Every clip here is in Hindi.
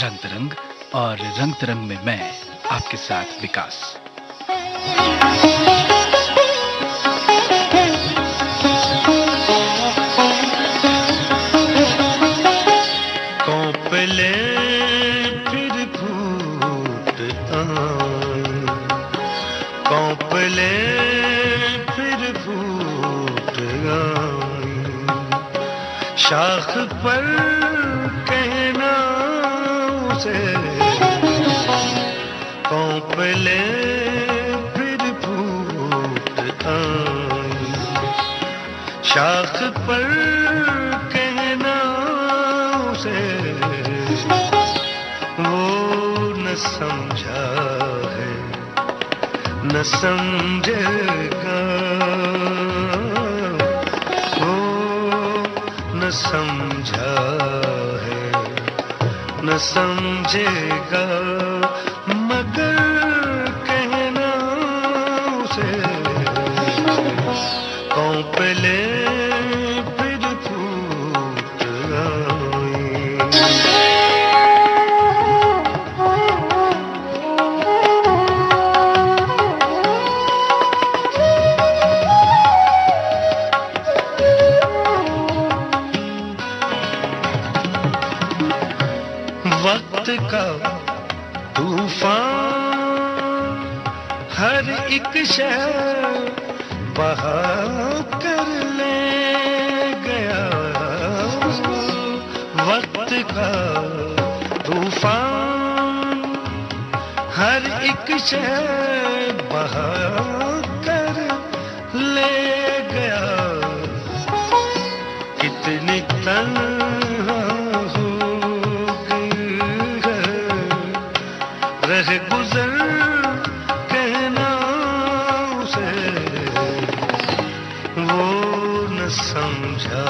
रंग तरंग और रंग तरंग में मैं आपके साथ विकास। कौपले फिर फूट आए, कौपले फिर फूट आए, शाख पर कहना उसे, कौपले फिर फूट आए, शाख पर कहना उसे, वो न समझा है न समझेगा, वो न समझा है न समझेगा, मगर कहना उसे, कौपले फिर फूट आए। वक्त का तूफान हर एक शय बहा कर ले गया, वक्त का तूफान हर एक शय बहा कर ले गया, कितनी तन्हा हो गई है रह गुजर कहना उसे, वो न समझा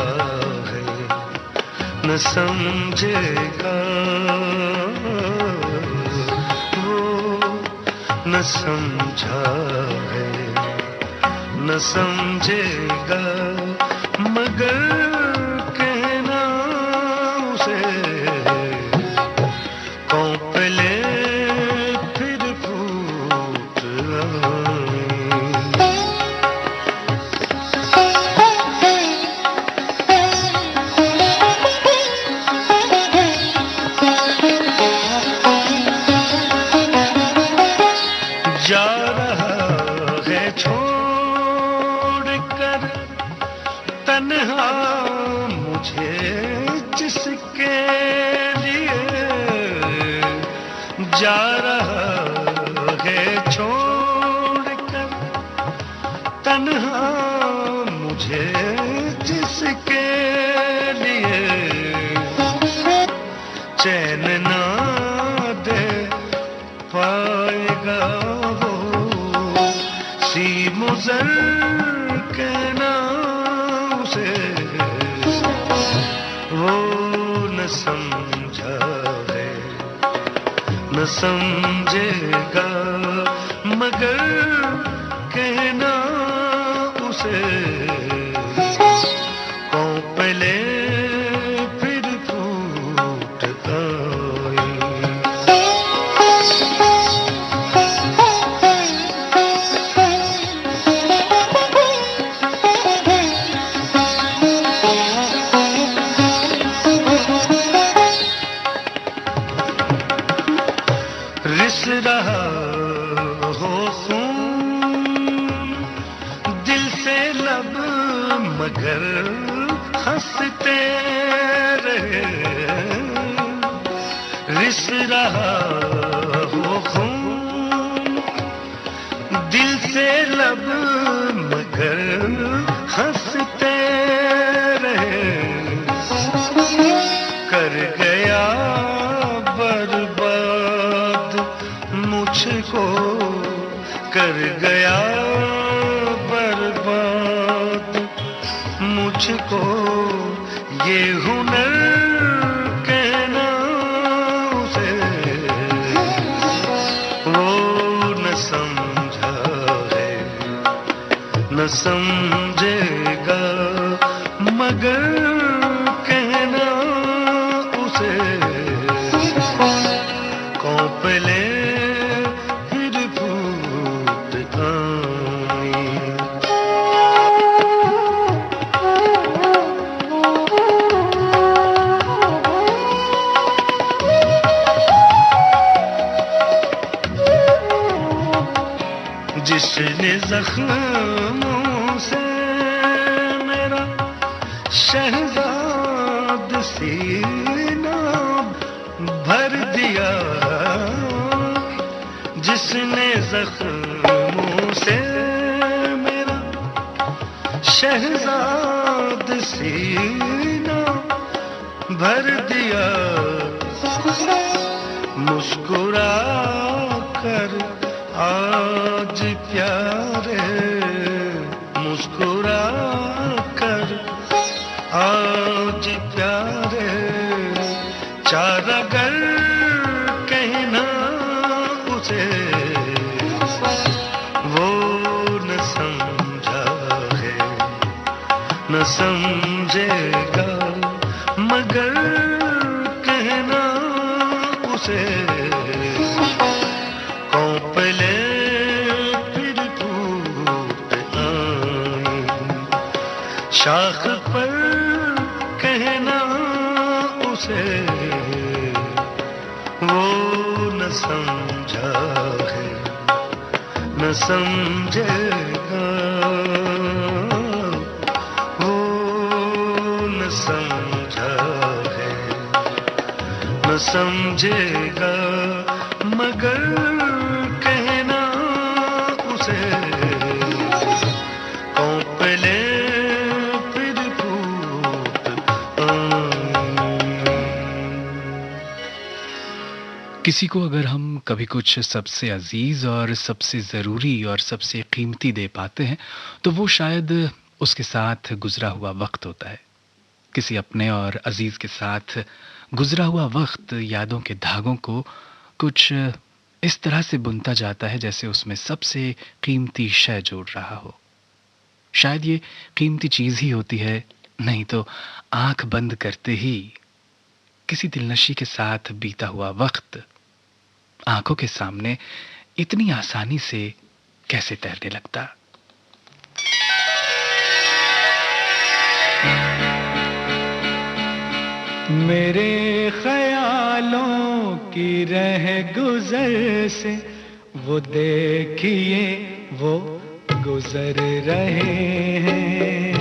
है न समझेगा, वो न समझा है न समझेगा, मगर कहना उसे, कौपले फिर फूट आए। जा रहा है छोड़ कर तन्हा मुझे जिसके लिए, जा रहा है छोड़ कर तन्हा मुझे जिसके लिए, चैन ना दे पाएगा वो सी मुज़र कहना उसे, वो न समझा है न समझेगा, मगर कहना उसे, कौपले फिर फूट आए। रिस रहा हो खून दिल से लब, मगर हंसते रहे, रिस रहा हो खून दिल से लब, मगर हंसते रहे, कर गया बर्बाद मुझको, कर गया बर्बाद मुझको, ये हुनर कहना उसे, वो न समझा है न समझेगा, मगर कहना उसे, जिसने जख्मों से मेरा शहजाद सीना भर दिया, जिसने जख्मों से मेरा शहजाद सीना भर दिया, मुस्कुरा कर आज प्यारे, मुस्कुरा कर आज प्यारे, चार अगर कहना उसे वो न समझा है, न समझेगा मगर कहना उसे, कौपले फिर टूट आए शाख पर कहना उसे वो न समझा है, न समझेगा वो न समझा है, न समझेगा मगर कहना उसे, कौपले फिर टूट आए। किसी को अगर हम कभी कुछ सबसे अजीज और सबसे ज़रूरी और सबसे कीमती दे पाते हैं तो वो शायद उसके साथ गुजरा हुआ वक्त होता है। किसी अपने और अजीज के साथ गुजरा हुआ वक्त यादों के धागों को कुछ इस तरह से बुनता जाता है जैसे उसमें सबसे कीमती शय जोड़ रहा हो। शायद ये कीमती चीज ही होती है, नहीं तो आंख बंद करते ही किसी दिलनशी के साथ बीता हुआ वक्त आंखों के सामने इतनी आसानी से कैसे तैरने लगता। मेरे ख्यालों की रह गुजर से वो देखिए वो गुजर रहे हैं,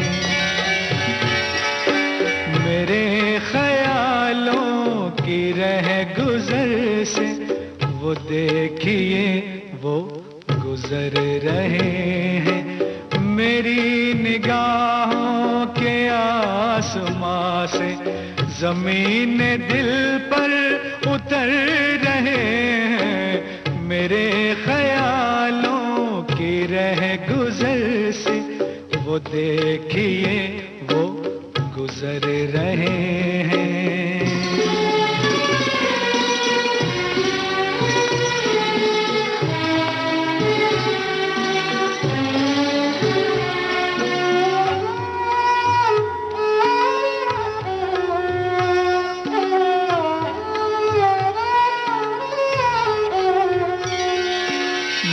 मेरे ख्यालों की रह गुजर से वो देखिए वो गुजर रहे हैं, मेरी निगाहों के आसमां से ज़मीन दिल पर उतर रहे हैं, मेरे ख्यालों की रह गुजर से वो देखिए वो गुजर रहे हैं।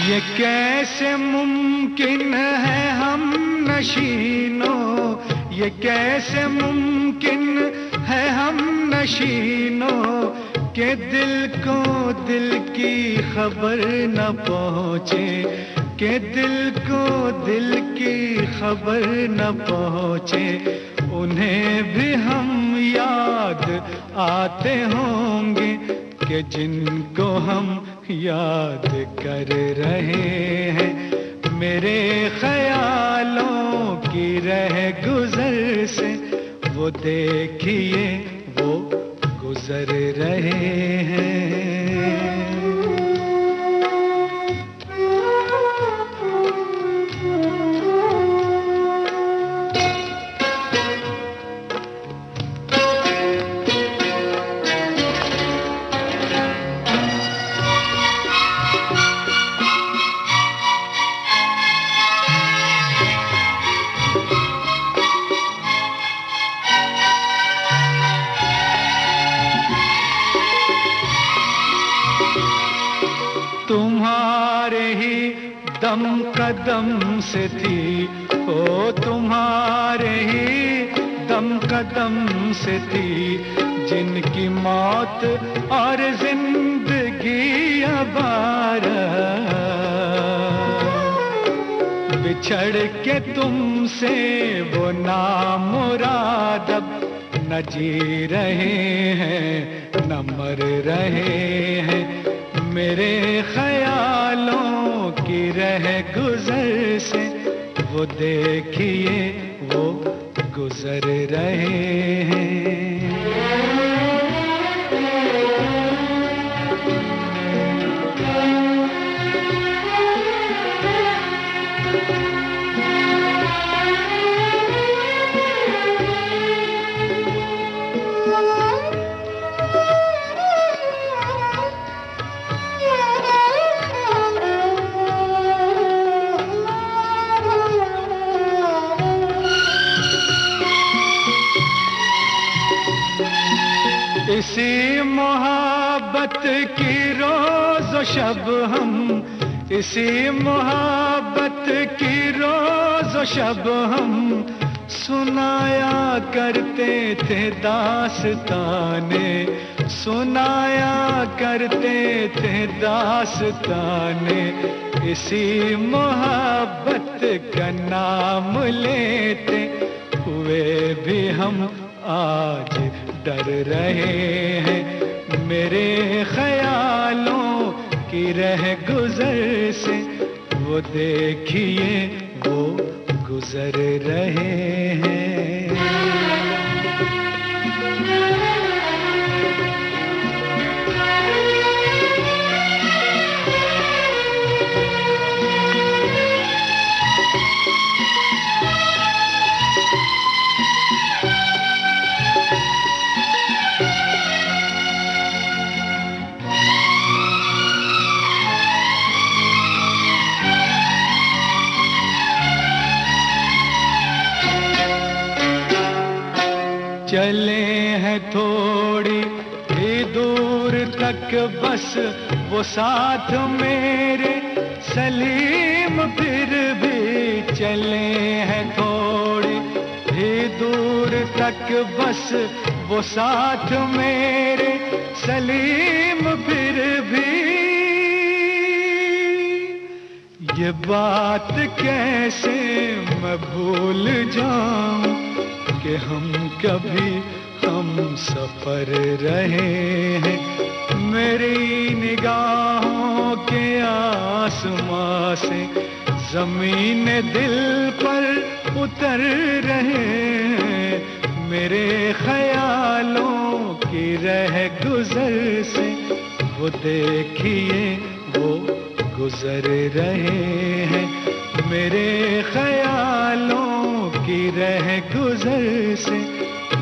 ये कैसे मुमकिन है हम नशीनों, ये कैसे मुमकिन है हम नशीनों के दिल को दिल की खबर न पहुँचे, के दिल को दिल की खबर न पहुँचे, उन्हें भी हम याद आते होंगे कि जिनको हम याद कर रहे हैं, मेरे ख्यालों की रह गुजर से वो देखिए वो गुजर रहे हैं। तुम्हारे ही दम कदम से थी, ओ तुम्हारे ही दम कदम से थी, जिनकी मौत और जिंदगी आवारा, बिछड़ के तुमसे वो नामुराद अब न जी रहे हैं न मर रहे हैं। मेरे ख्यालों की रह गुजर से वो देखिए वो गुजर रहे हैं। इसी मोहब्बत की रोज शब हम, इसी मोहब्बत की रोज शब हम सुनाया करते थे दास्ताने, सुनाया करते थे दास्ताने। इसी मोहब्बत का नाम लेते हुए भी हम आज डर रहे हैं। मेरे ख्यालों की रह गुजर से वो देखिए वो गुजर रहे हैं। चले हैं थोड़ी ही दूर तक बस वो साथ मेरे सलीम, फिर भी चले हैं थोड़ी ही दूर तक बस वो साथ मेरे सलीम, फिर भी ये बात कैसे मैं भूल जाऊं कि हम कभी हम सफर रहे हैं। मेरी निगाहों के आसमां से ज़मीन दिल पर उतर रहे हैं। मेरे ख्यालों की रह गुजर से वो देखिए वो गुजर रहे हैं। मेरे ख्यालों की रह गुजर से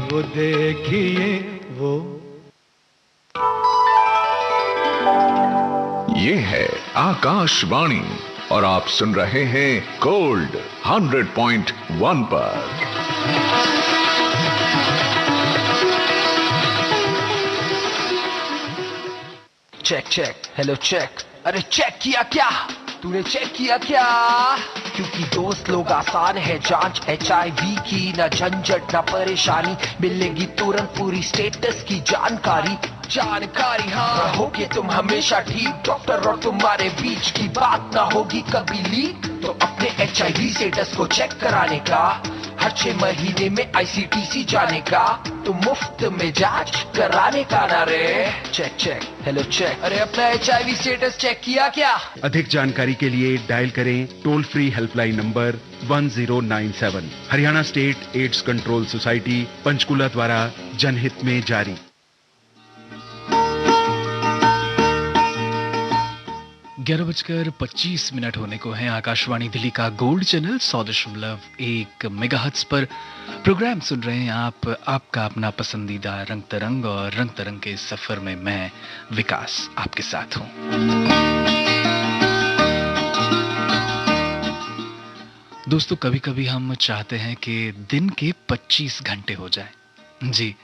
वो देखिए वो। ये है आकाशवाणी और आप सुन रहे हैं गोल्ड 100.1 पर। Check check, hello check. अरे चेक किया क्या? तूने चेक किया क्या? क्योंकि दोस्त लोग आसान है जांच HIV की, ना झंझट ना परेशानी, मिलेगी तुरंत पूरी स्टेटस की जानकारी। जानकारी हाँ, रहोगे तुम हमेशा ठीक, डॉक्टर और तुम्हारे बीच की बात ना होगी कभी लीक। तो अपने HIV स्टेटस को चेक कराने का हर 6 महीने में ICTC जाने का, तो मुफ्त में जांच कराने का ना रे। Check check, hello check. अरे अपना HIV स्टेटस चेक किया क्या? अधिक जानकारी के लिए डायल करें toll free helpline number 1097। Haryana state AIDS control society Panchkula द्वारा जनहित में जारी। ग्यारह बजकर 25 मिनट होने को है। आकाशवाणी दिल्ली का गोल्ड चैनल 100.1 मेगाहर्ट्ज पर प्रोग्राम सुन रहे हैं आप, आपका अपना पसंदीदा रंग तरंग, और रंग तरंग के सफर में मैं विकास आपके साथ हूं। दोस्तों, कभी कभी हम चाहते हैं कि दिन के 25 घंटे हो जाए। जी,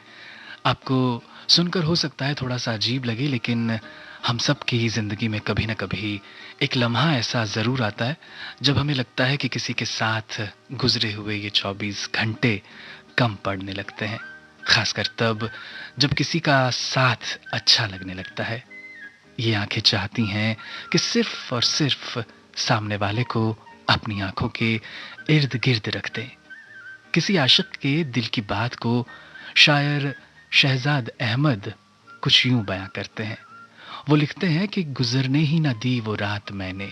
आपको सुनकर हो सकता है थोड़ा सा अजीब लगे, लेकिन हम सब की जिंदगी में कभी ना कभी एक लम्हा ऐसा जरूर आता है जब हमें लगता है कि किसी के साथ गुजरे हुए ये 24 घंटे कम पड़ने लगते हैं। खासकर तब जब किसी का साथ अच्छा लगने लगता है। ये आंखें चाहती हैं कि सिर्फ और सिर्फ सामने वाले को अपनी आंखों के इर्द गिर्द रख दें। किसी आशिक के दिल की बात को शायर शहजाद अहमद कुछ यूं बयां करते हैं। वो लिखते हैं कि गुजरने ही न दी वो रात मैंने,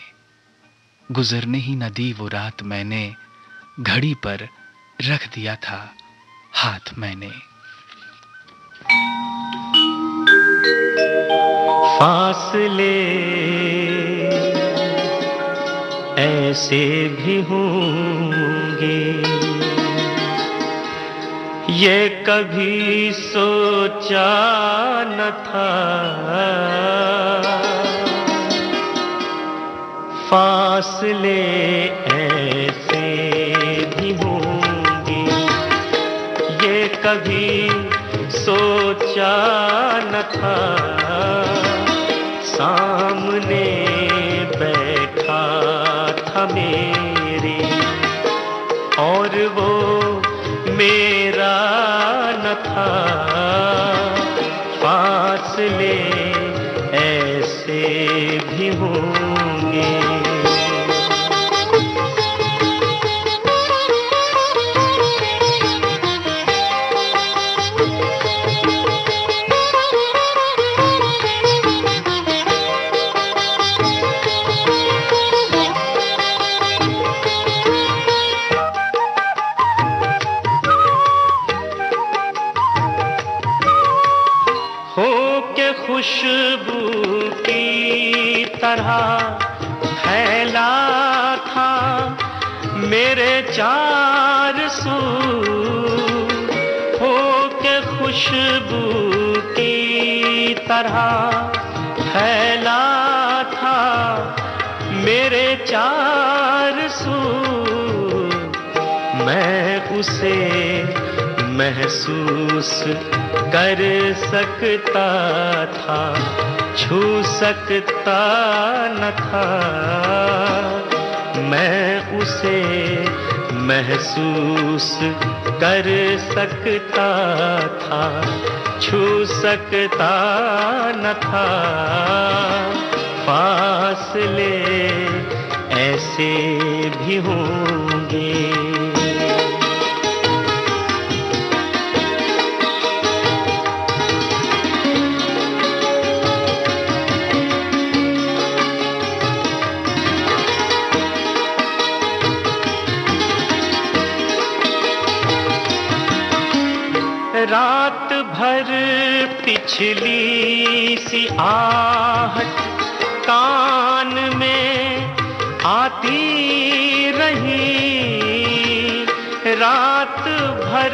गुजरने ही न दी वो रात मैंने, घड़ी पर रख दिया था हाथ मैंने। फासले ऐसे भी होंगे, ये कभी सोचा न था। फासले ऐसे भी होंगे, ये कभी सोचा न था। सामने बैठा था मेरे और वो मेरा न था। फासले ऐसे भी होंगे। खुशबू की तरह फैला था मेरे चार सू, हो के खुशबू की तरह फैला था मेरे चार सू। मैं उसे महसूस कर सकता था, छू सकता न था। मैं उसे महसूस कर सकता था, छू सकता न था। फासले ऐसे भी होंगे। रात भर पिछली सी आहट कान में आती रही। रात भर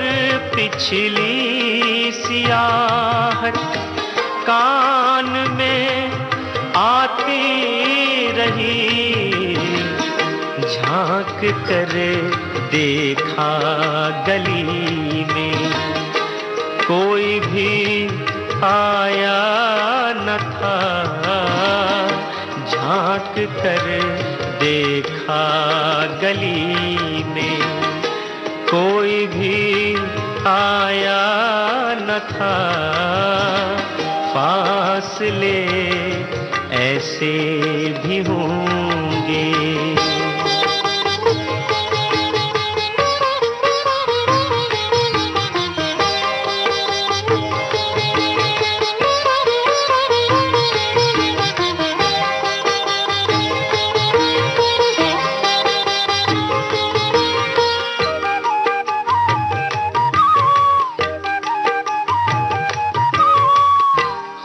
पिछली सी आहट कान में आती रही। झांक कर देखा गली में, कोई भी आया न था। झांक कर देखा गली में, कोई भी आया न था। फासले ऐसे भी होंगे।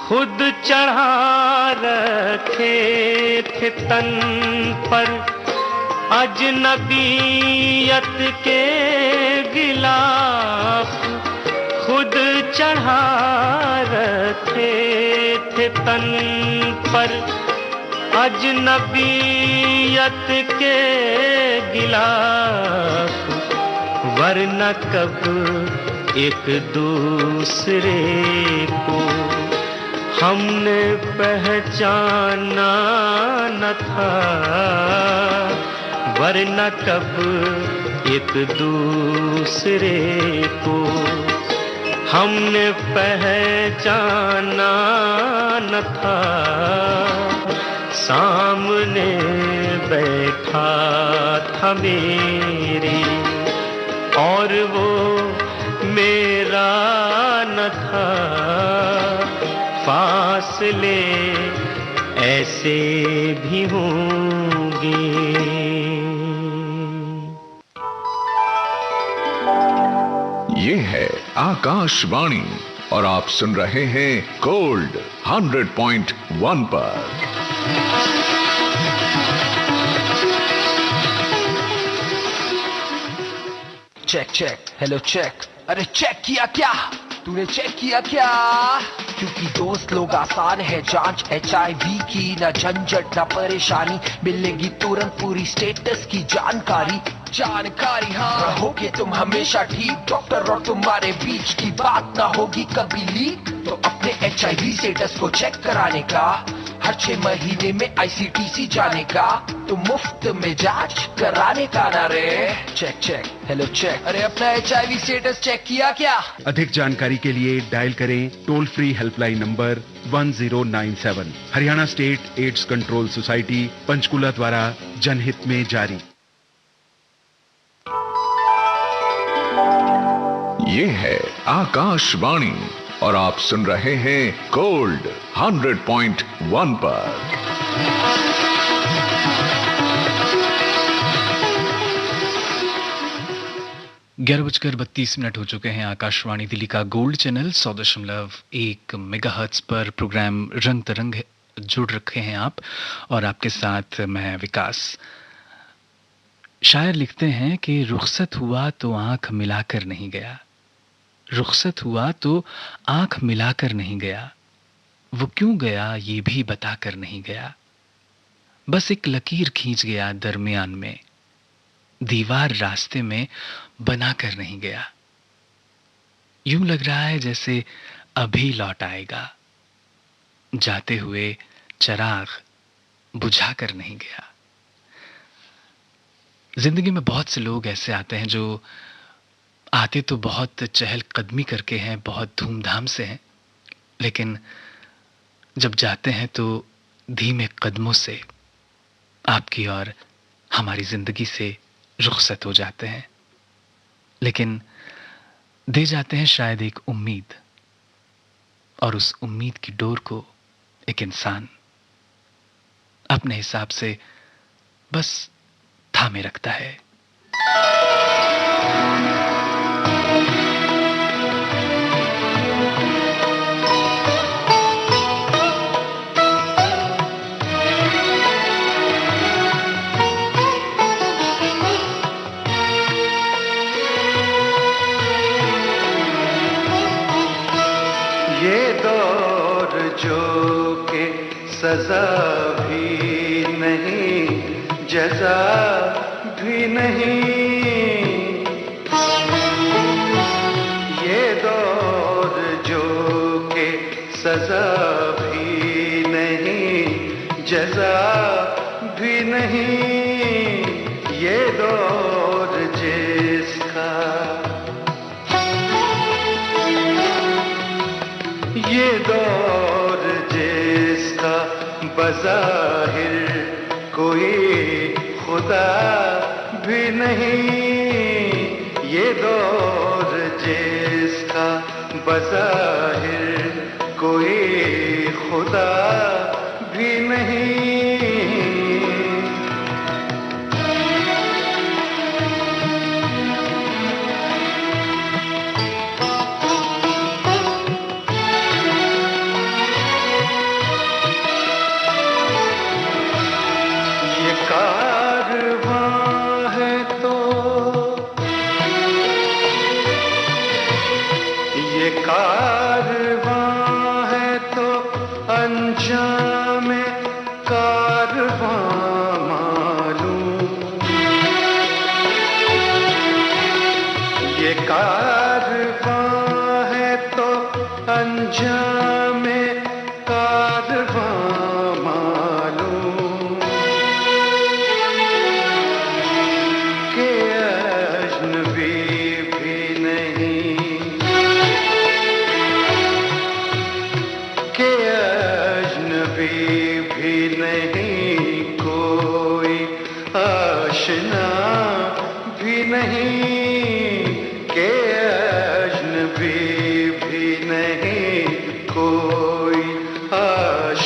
खुद चढ़ा रखे थे तन पर अजनबियत के गिलाफ। खुद चढ़ा रखे थे तन पर अजनबियत के गिलाफ। वरना कब एक दूसरे को हमने पहचाना न था। वरना कब एक दूसरे को हमने पहचाना न था। सामने बैठा था मेरी और वो मेरा न था, फासले ऐसे भी होंगे। ये है आकाशवाणी और आप सुन रहे हैं गोल्ड 100.1 पर। चेक चेक, हेलो चेक, अरे चेक किया क्या? तूने चेक किया क्या? क्योंकि दोस्त लोग आसान है जांच HIV की, ना झंझट ना परेशानी, मिलेगी तुरंत पूरी स्टेटस की जानकारी। हाँ, रहोगे तुम हमेशा ठीक, डॉक्टर और तुम्हारे बीच की बात ना होगी कभी लीक। तो अपने HIV स्टेटस को चेक कराने का, हर 6 महीने में ICTC जाने का, तो मुफ्त में जांच कराने का ना रे। चेक चेक, हेलो चेक, अरे अपना HIV स्टेटस चेक किया क्या? अधिक जानकारी के लिए डायल करें toll free helpline number 1097। Haryana state AIDS control society Panchkula द्वारा जनहित में जारी। ये है आकाशवाणी और आप सुन रहे हैं गोल्ड 100.1 पर। 11:32 हो चुके हैं। आकाशवाणी दिल्ली का गोल्ड चैनल 100.1 मेगाहर्ट्ज पर प्रोग्राम रंग तरंग जुड़ रखे हैं आप, और आपके साथ मैं विकास। शायर लिखते हैं कि रुखसत हुआ तो आंख मिलाकर नहीं गया, रुखसत हुआ तो आंख मिलाकर नहीं गया, वो क्यों गया ये भी बताकर नहीं गया, बस एक लकीर खींच गया दरमियान में, दीवार रास्ते में बनाकर नहीं गया। यूं लग रहा है जैसे अभी लौट आएगा, जाते हुए चिराग बुझाकर नहीं गया। जिंदगी में बहुत से लोग ऐसे आते हैं जो आते तो बहुत चहलकदमी करके हैं, बहुत धूमधाम से हैं, लेकिन जब जाते हैं तो धीमे कदमों से आपकी और हमारी जिंदगी से रुखसत हो जाते हैं, लेकिन दे जाते हैं शायद एक उम्मीद, और उस उम्मीद की डोर को एक इंसान अपने हिसाब से बस थामे रखता है। ये दौर जो के सजा भी नहीं, जजा भी नहीं, ये दौर जो के सजा भी नहीं, जजा भी नहीं, ये दौर जिसका, ये दौर जिसका बज़ाहिर कोई खुदा भी नहीं, ये दौर जिसका बज़ाहिर कोई खुदा भी नहीं।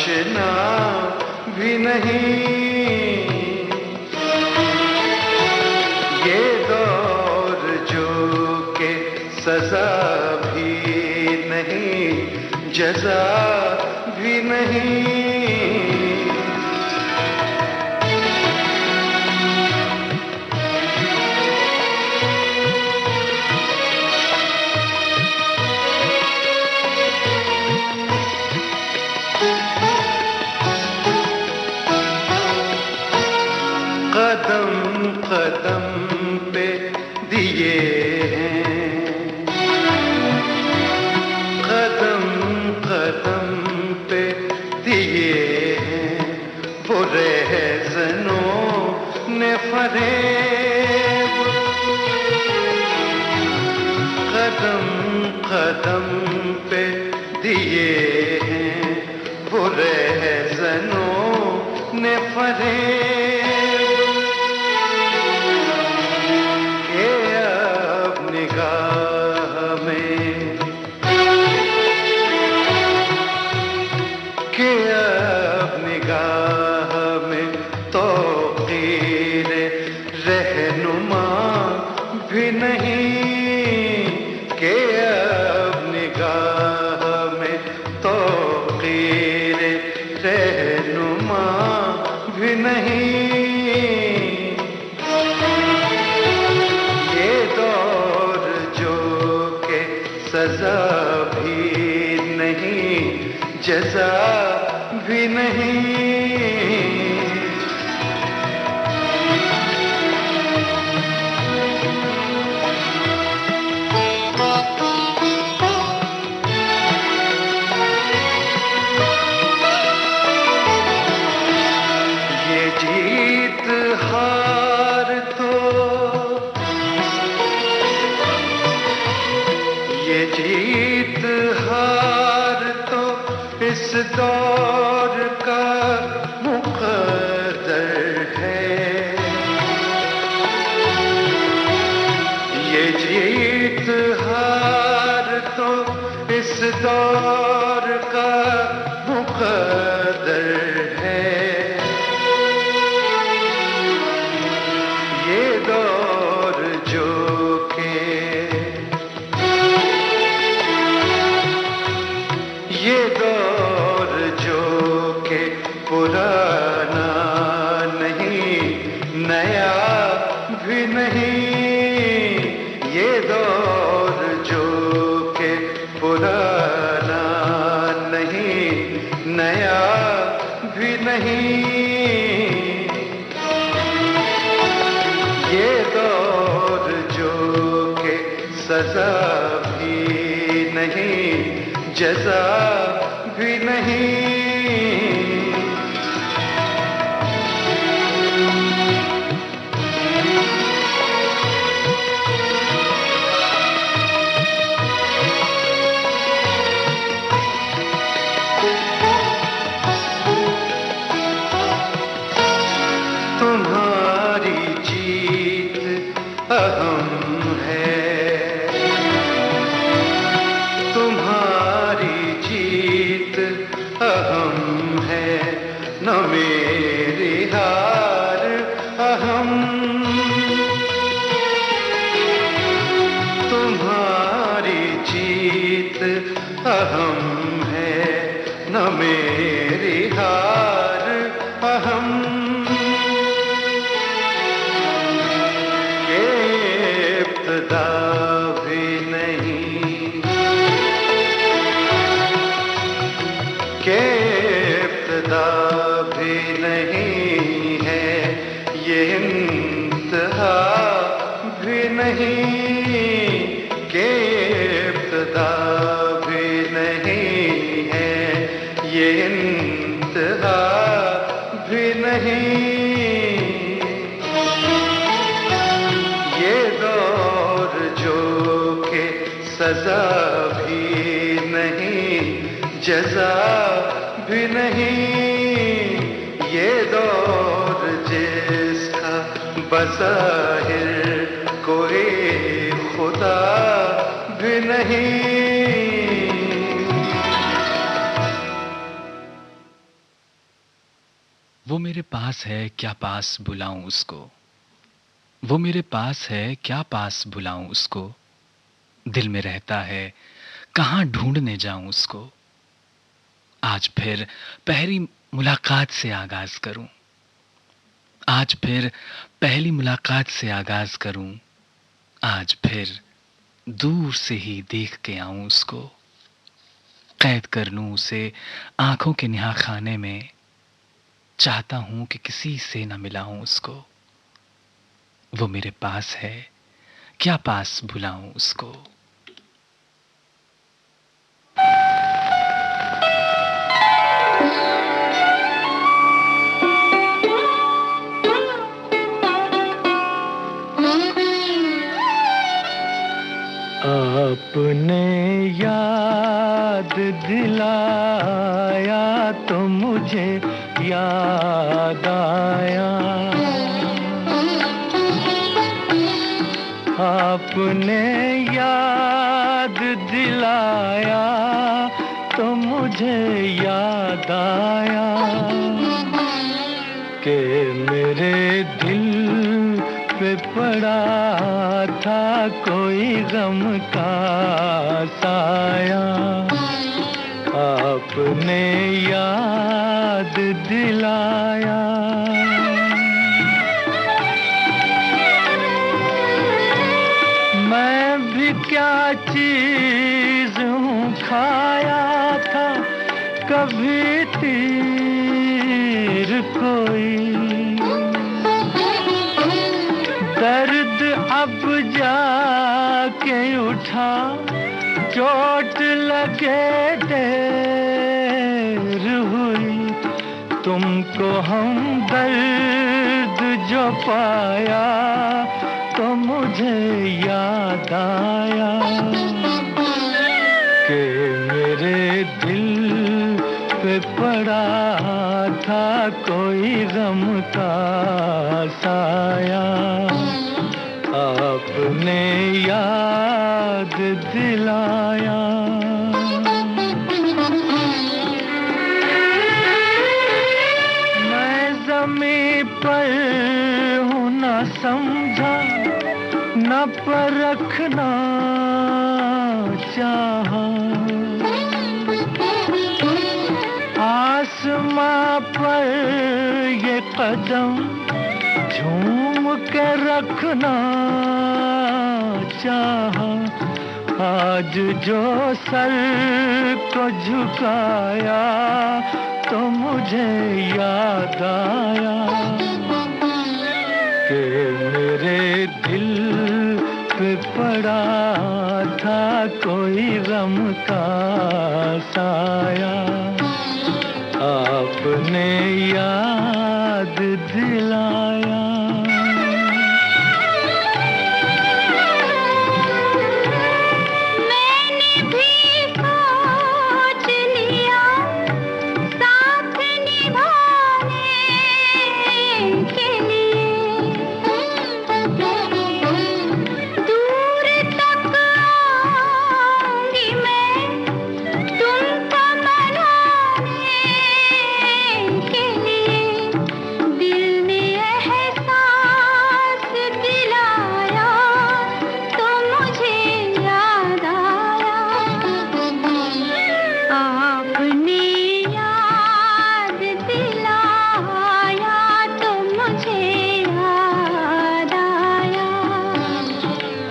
आशना भी नहीं, ये दौर जो के सजा भी नहीं, जजा भी नहीं। कदम कदम पे दिए हैं, कदम कदम पे दिए हैं, वो रहज़नों ने फरेब। कदम कदम पे दिए हैं, वो रहज़नों ने फरेब। सजा भी नहीं, जजा भी नहीं। ये जीत हार तो, ये जीत हार तो इस दौर का मुक़द्दर है। ये जीत हार तो इस दौर का मुक़द्दर है। ये दौर जो के, ये दौर जो के पुराना नहीं, नया भी नहीं। ये दौर जो के पुराना नहीं, नया भी नहीं। ये दौर जो के सजा भी नहीं, जजा भी नहीं। तुम्हारी जीत अहम है, तुम्हारी जीत अहम है, न मेरी हार अहम। तुम्हारी जीत अहम है, न मेरी हार अहम। इब्तिदा भी नहीं, के इब्तिदा भी नहीं है, ये इंतहा भी नहीं। के इब्तिदा भी नहीं है, ये इंतहा भी नहीं। सजा भी नहीं, जजा भी नहीं। ये दौर जिसका बज़ाहिर कोई खुदा भी नहीं। वो मेरे पास है क्या पास बुलाऊं उसको, वो मेरे पास है क्या पास बुलाऊं उसको, दिल में रहता है कहाँ ढूंढने जाऊं उसको। आज फिर पहली मुलाकात से आगाज करूं, आज फिर पहली मुलाकात से आगाज करूं, आज फिर दूर से ही देख के आऊं उसको, कैद कर लूं उसे आंखों के निहा खाने में, चाहता हूं कि किसी से न मिलाऊं उसको। वो मेरे पास है क्या पास बुलाऊं उसको। आपने याद दिलाया तो मुझे याद आया, आपने याद दिलाया तो मुझे याद आया कि मेरे दिल पे पड़ा था कोई गम का साया। आपने याद दिलाया, मैं भी क्या चीज हूँ खाया था कभी तीर कोई, दर्द अब जाके उठा चोट लगे देर हुई, तुमको हम दर्द जो पाया तो मुझे याद आया कि मेरे दिल पे पड़ा था कोई गम का साया। आपने याद दिलाया, मैं ज़मीं पर हूँ न समझा न परखना चाहा, आसमां पर ये कदम झूम के रखना चाहा, आज जो सर को झुकाया तो मुझे याद आया कि मेरे दिल पे पड़ा था कोई गम का साया। आपने याद दिलाया,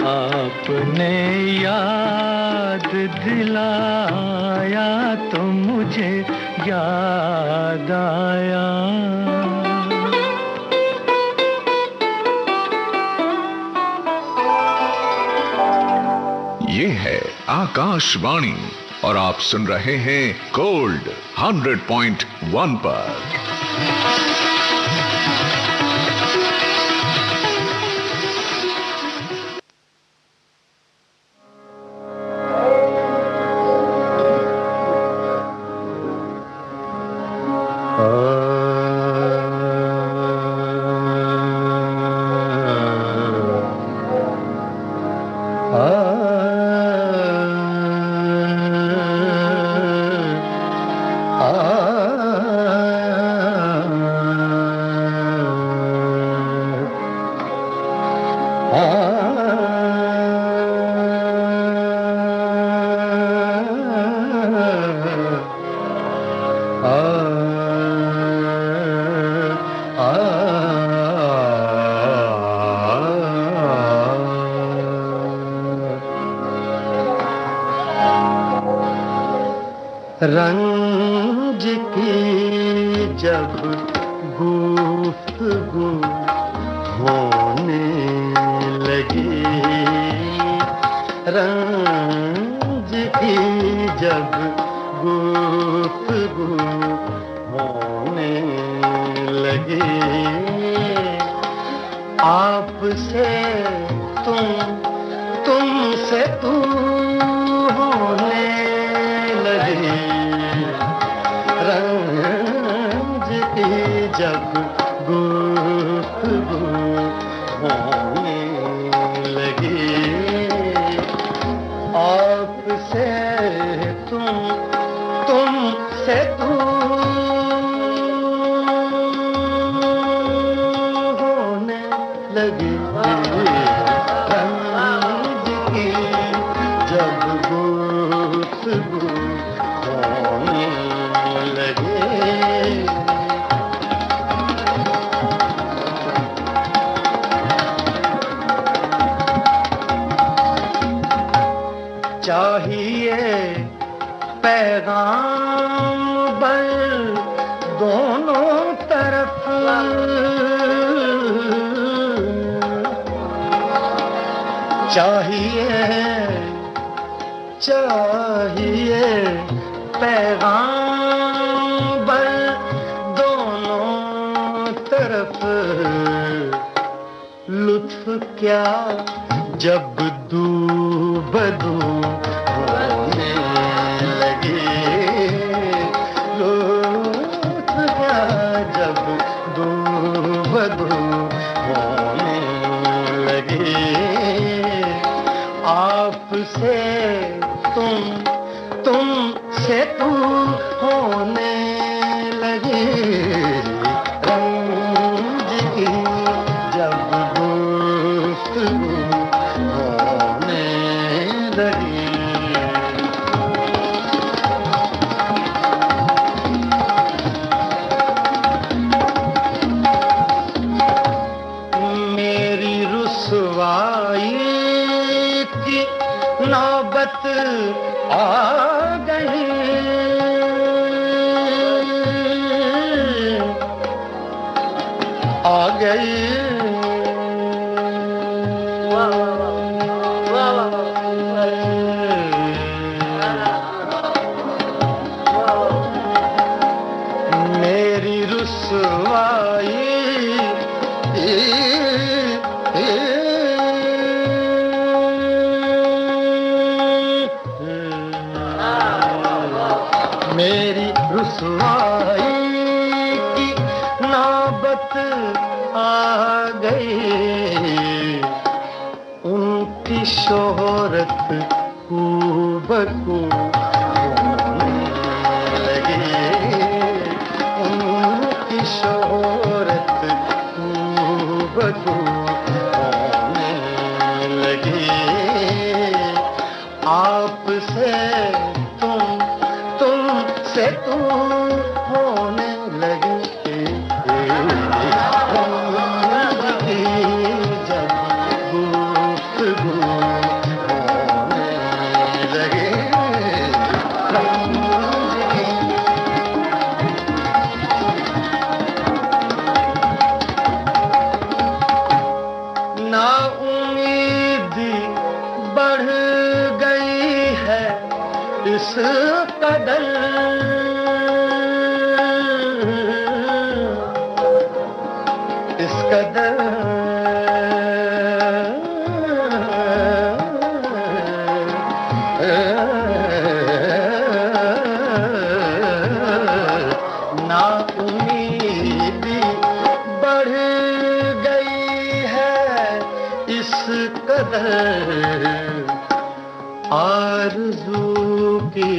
आपने याद दिलाया तो मुझे याद आया। ये है आकाशवाणी और आप सुन रहे हैं गोल्ड 100.1 पर। रंज की जब गुफ्तगू होने लगी, रंज की जब गुफ्तगू होने लगी, आपसे तुमसे तू होने लगी, रंज की जब गुफ्तगू होने लगी, आपसे तुमसे तू होने लगी, रंज की जब गुफ्तगू होने लगी। चाहिए पैगाम बल दोनों तरफ, चाहिए पैगाम बल दोनों तरफ, लुत्फ क्या जब दू बदू होने लगी, लुत्फ क्या जब दू बदू होने लगी, आपसे तुमसे तू होने लगी, रंज की जब गुफ्तगू होने लगी। मेरी रुसवाई की नौबत आ गई, आ गई, मेरी रुसवाई मेरी रुसवाई की नौबत आ गई, उनकी शोहरत खूबकू होने लगी, उनकी शोहरत खूबकू होने लगी, आपसे तुमसे तू होने लगी, जब गुफ्तगू होने लगी, नाउम्मीदी बढ़ गई है इस कदर, इस कदर, नाउम्मीदी बढ़ गई है इस कदर, आरज़ू की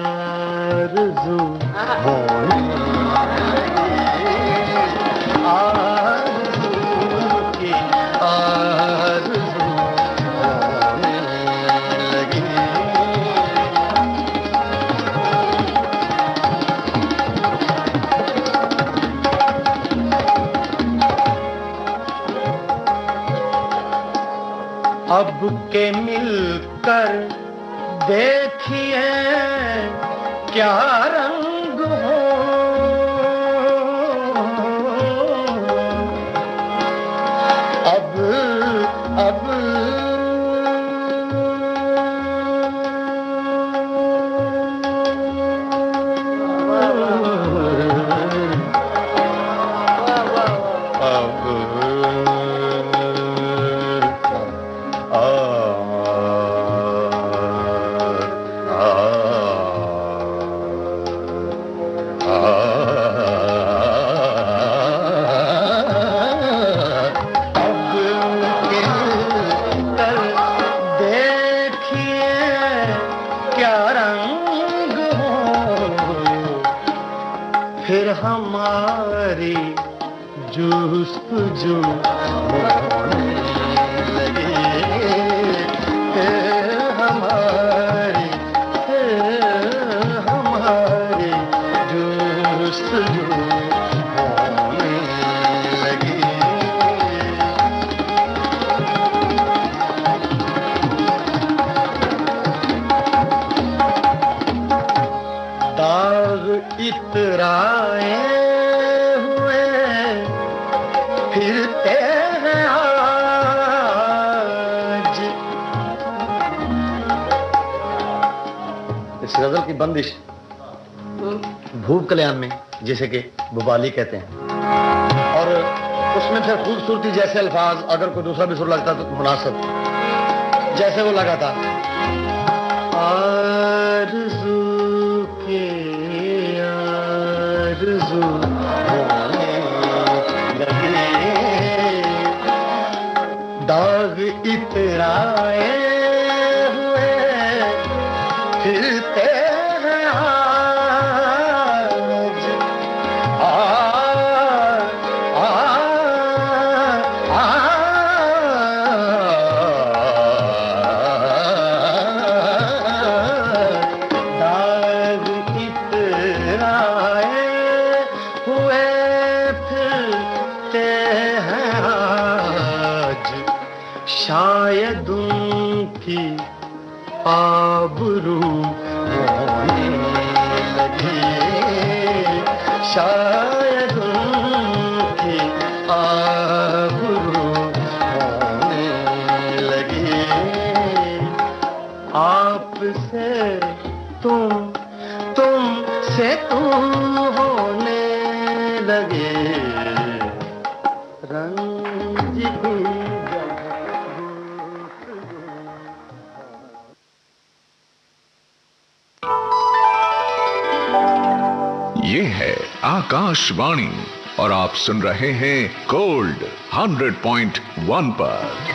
आरज़ू होने लगी, आरज़ू की आरज़ू होने लगी, अब के मिलकर देखिए क्या रंग हो, अब फिर हमारी जुस्तजू होने लगी, फिर हमारी जुस्तजू होने लगी। दाग इतराए हुए फिरते हैं आज। इस गजल की बंदिश भूप कल्याण में जिसे कि बुबाली कहते हैं, और उसमें फिर खूबसूरती जैसे अल्फाज अगर कोई दूसरा भी सुर लगता तो मुनासिब, जैसे वो लगा था आरज़ू के आरज़ू होने लगे, दाग इतराए हुए फिरते हैं आज। दाग इतराए हुए फिरते हैं आज, शायद उनकी आबरू होने लगी, शायद उनकी आबरू होने लगी। आपसे तुमसे तुम होने लगे, रंज भी ये है आकाशवाणी और आप सुन रहे हैं गोल्ड 100.1 पर।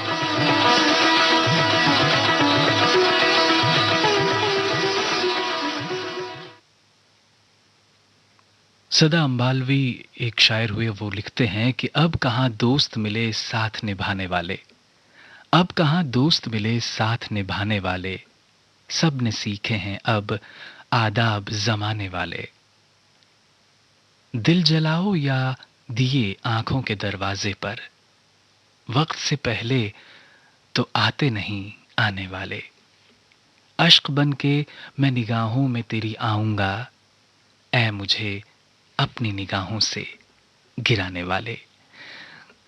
सदा अंबालवी एक शायर हुए, वो लिखते हैं कि अब कहाँ दोस्त मिले साथ निभाने वाले, अब कहाँ दोस्त मिले साथ निभाने वाले, सब ने सीखे हैं अब आदाब जमाने वाले। दिल जलाओ या दिए आंखों के दरवाजे पर, वक्त से पहले तो आते नहीं आने वाले। अश्क बन के मैं निगाहों में तेरी आऊंगा, ऐ मुझे अपनी निगाहों से गिराने वाले।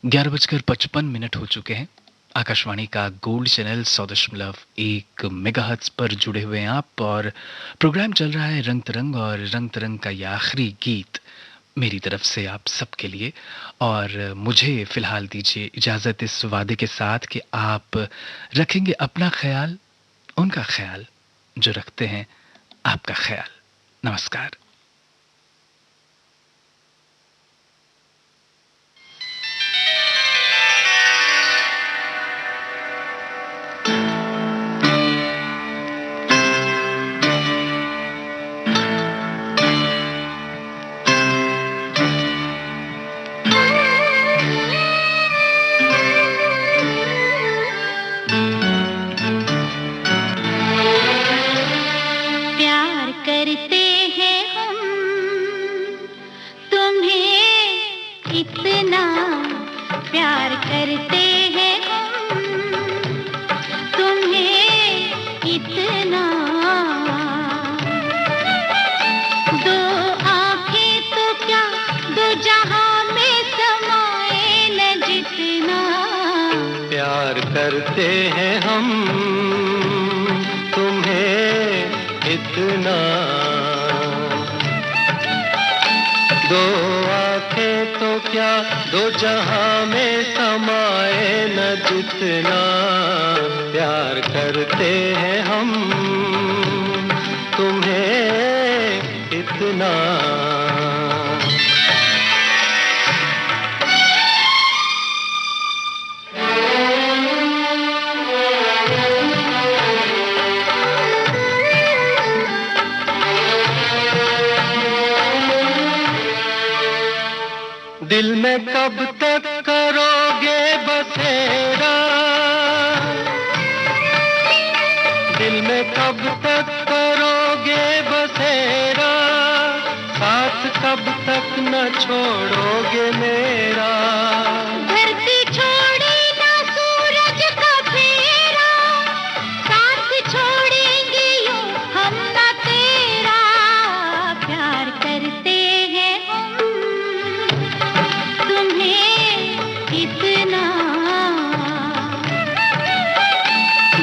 11:55 हो चुके हैं। आकाशवाणी का गोल्ड चैनल 100.1 मेगाहर्ट्ज पर जुड़े हुए हैं आप, और प्रोग्राम चल रहा है रंग तरंग, और रंग तरंग का यह आखिरी गीत मेरी तरफ से आप सबके लिए। और मुझे फिलहाल दीजिए इजाज़त इस वादे के साथ कि आप रखेंगे अपना ख्याल, उनका ख्याल जो रखते हैं आपका ख्याल। नमस्कार। करते हैं हम तुम्हें इतना। दो आंखें तो क्या दो जहां में समाए न जितना प्यार करते हैं हम तुम्हें इतना। दिल में कब तक करोगे बसेरा, दिल में कब तक करोगे बसेरा, साथ कब तक न छोड़ोगे मेरा। धरती छोड़े ना सूरज का फेरा, साथ छोड़ेंगे यूं हम ना तेरा। प्यार करते हैं हम तुम्हें इतना।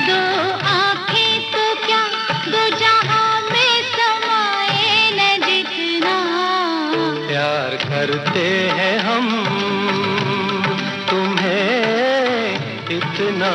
दो आंखें तो क्या दो जहां में समाए न जितना प्यार करते हैं हम तुम्हें इतना।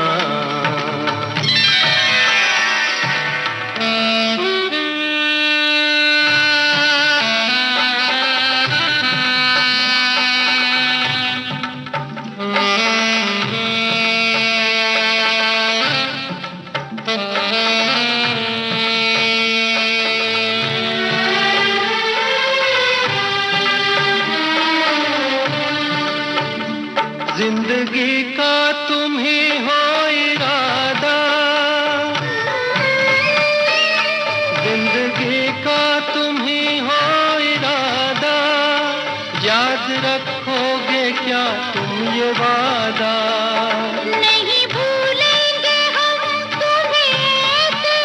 जिंदगी का तुम ही हो इरादा, जिंदगी का तुम ही हो इरादा, याद रखोगे क्या तुम ये वादा। नहीं भूलेंगे हम तुम्हें ऐसे,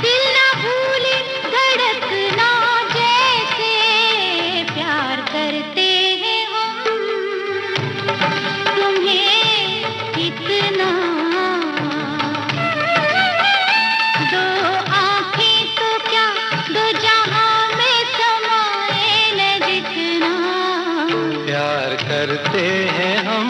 दिल ना भूले धड़कना जैसे। प्यार करते हैं हम तुम्हें इतना। दो आंखें तो क्या दो जहां में समाए न जितना प्यार करते हैं हम